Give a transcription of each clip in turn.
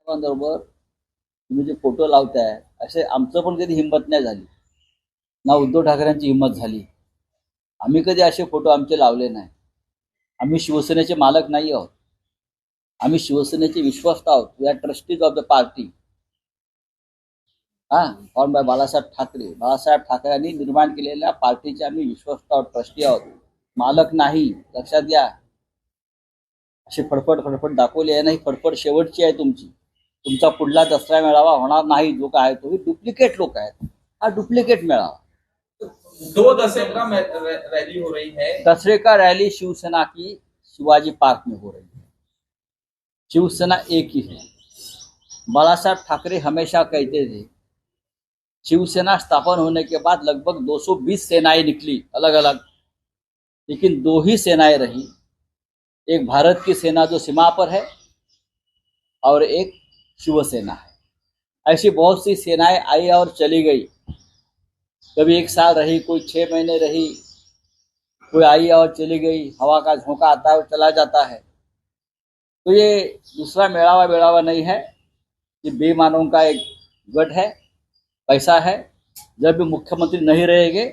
बरोबर तुम्ही जे फोटो लावताय असे आमचं पण कधी हिंमत नाही झाली, ना उद्धव ठाकरेंची हिंमत झाली. आम्ही कधी असे फोटो आमचे लावले नाही. आम्ही शिवसेनेचे मालक नाही आहोत. आम्ही शिवसेनेचे विश्वस्त आहोत. We are trustees of the party. हा, फॉर्म बाय बाळासाहेब ठाकरे. बाळासाहेब ठाकरेंनी निर्माण केलेल्या पार्टीचे आम्ही विश्वस्त आहोत, ट्रस्टी आहोत, मालक नाही. लक्षात घ्या. अशी फडफड दाखवली आहे, नाही फडफड शेवटची आहे तुमची. तुमचा पुढला दसरा मेळावा होणार नाही जो काय आहे तो डुप्लिकेट लोक आहेत. हा डुप्लिकेट मेळावा. 2 दशक का रैली हो रही है। दसरे का रैली शिवसेना की शिवाजी पार्क में हो रही है। शिवसेना एक ही है। बाला साहब ठाकरे हमेशा कहते थे, शिवसेना स्थापन होने के बाद लगभग 220 सेनाएं निकली अलग अलग, लेकिन 2 ही सेनाएं रही। एक भारत की सेना जो सीमा पर है और एक शिवसेना है। ऐसी बहुत सी सेनाएं आई और चली गई। कभी 1 साल रही, कोई 6 महीने रही, कोई आई और चली गई। हवा का झोंका आता है और चला जाता है। तो ये दूसरा मेड़ावा नहीं है, ये बेईमानों का एक गठ है, पैसा है। जब भी मुख्यमंत्री नहीं रहेंगे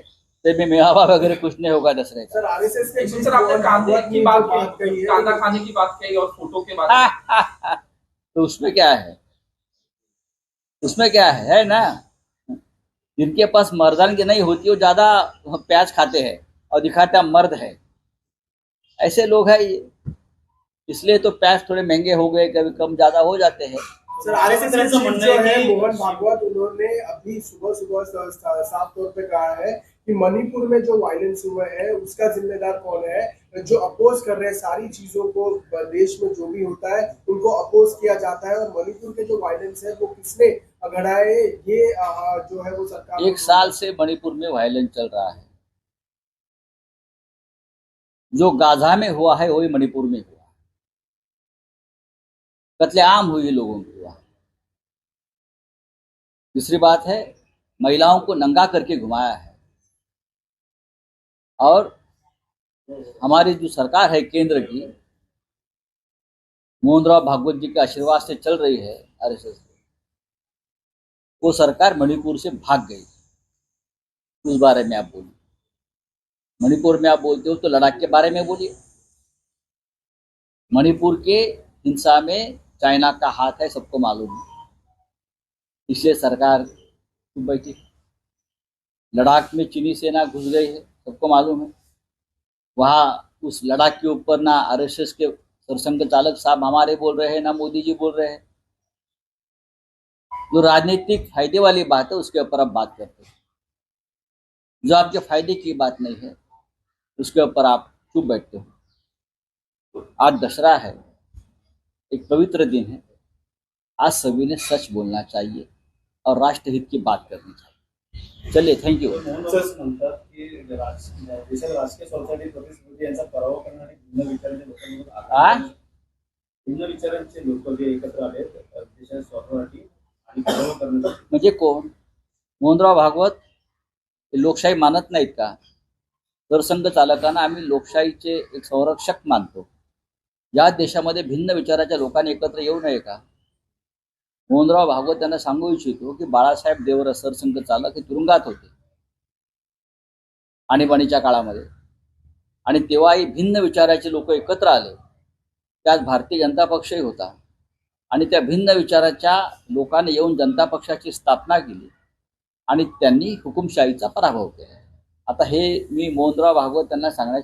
तब भी मेड़ावा वगैरह कुछ नहीं होगा दसरे का। सर आरएसएस के सर आपने कांदे की बात कही, कांदा खाने की बात कही और फोटो के बात तो उसमें क्या है? उसमें क्या है ना, जिनके पास मर्दानगी नहीं होती वो ज्यादा प्याज खाते हैं और दिखाता मर्द है। ऐसे लोग हैं ये, इसलिए तो प्याज थोड़े महंगे हो गए, कभी कम ज्यादा हो जाते हैं। सर आरएसएस जो है मोहन भागवत, उन्होंने अभी सुबह साफ तौर पे कहा है कि मणिपुर में जो वायलेंस हुआ है उसका जिम्मेदार कौन है। जो अपोज कर रहे हैं सारी चीजों को, देश में जो भी होता है उनको अपोज किया जाता है, और मणिपुर के जो वायलेंस है वो किसने घड़ाए, ये जो है वो सरकार। 1 साल से मणिपुर में वायलेंस चल रहा है। जो गाजा में हुआ है वही मणिपुर में हुआ। कत्लेआम हुई लोगों की वहां। दूसरी बात है, महिलाओं को नंगा करके घुमाया है। और हमारी जो सरकार है केंद्र की, मोहन राव भागवत जी के आशीर्वाद से चल रही है आरएसएस, वो सरकार मणिपुर से भाग गई। उस बारे में आप बोलिए। मणिपुर में आप बोलते हो तो लद्दाख के बारे में बोलिए। मणिपुर के हिंसा में चाइना का हाथ है, सबको मालूम है, इसलिए सरकार चुप बैठी। लद्दाख में चीनी सेना घुस गई है, सबको मालूम है। वहाँ उस लद्दाख के ऊपर ना आरएसएस के सरसंघ चालक साहब हमारे बोल रहे हैं, ना मोदी जी बोल रहे हैं। जो राजनीतिक फायदे वाली बात है उसके ऊपर आप बात करते हैं। जो आपके फायदे की बात नहीं है उसके ऊपर आप चुप बैठते हो। आज दशहरा है, एक पवित्र दिन है। आज सभी ने सच बोलना चाहिए और राष्ट्रहित की बात करनी चाहिए। चलिए, थँक यू। म्हणतात की देशात राजकीय स्वरूपासाठी प्रतिस्पर्धी यांचा पराभव करणारे भिन्न विचारांचे लोक जे एकत्र आले देशाच्या स्वार्थासाठी आणि पराभव करण्यासाठी। म्हणजे कोण? मोहनराव भागवत हे लोकशाही मानत नाहीत का? सरसंघ चालकांना आम्ही लोकशाहीचे एक संरक्षक मानतो। या देशामध्ये भिन्न विचाराच्या लोकांनी एकत्र येऊ नये का? मोहनराव भागवत यांना सांगू इच्छितो की बाळासाहेब देवरा सरसंघ चालक हे तुरुंगात होते आणीबाणीच्या काळामध्ये, आणि तेव्हाही भिन्न विचाराचे लोक एकत्र आले। त्यात भारतीय जनता पक्षही होता, आणि त्या भिन्न विचाराच्या लोकांनी येऊन जनता पक्षाची स्थापना केली आणि त्यांनी हुकुमशाहीचा पराभव केला। आता हे मी मोहनराव भागवत यांना सांगण्याचे